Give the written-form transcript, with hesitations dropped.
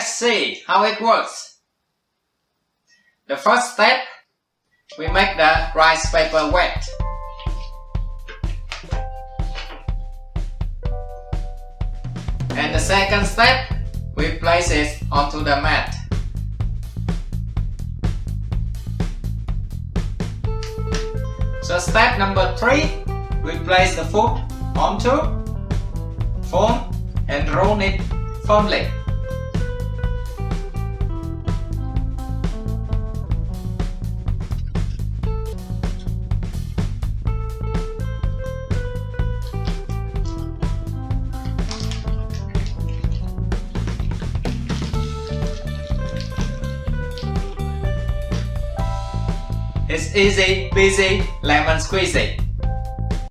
Let's see how it works. The first step, we make the rice paper wet. And the second step, we place it onto the mat. So step number 3, we place the food onto, fold and roll it firmly. It's easy peasy lemon squeezy.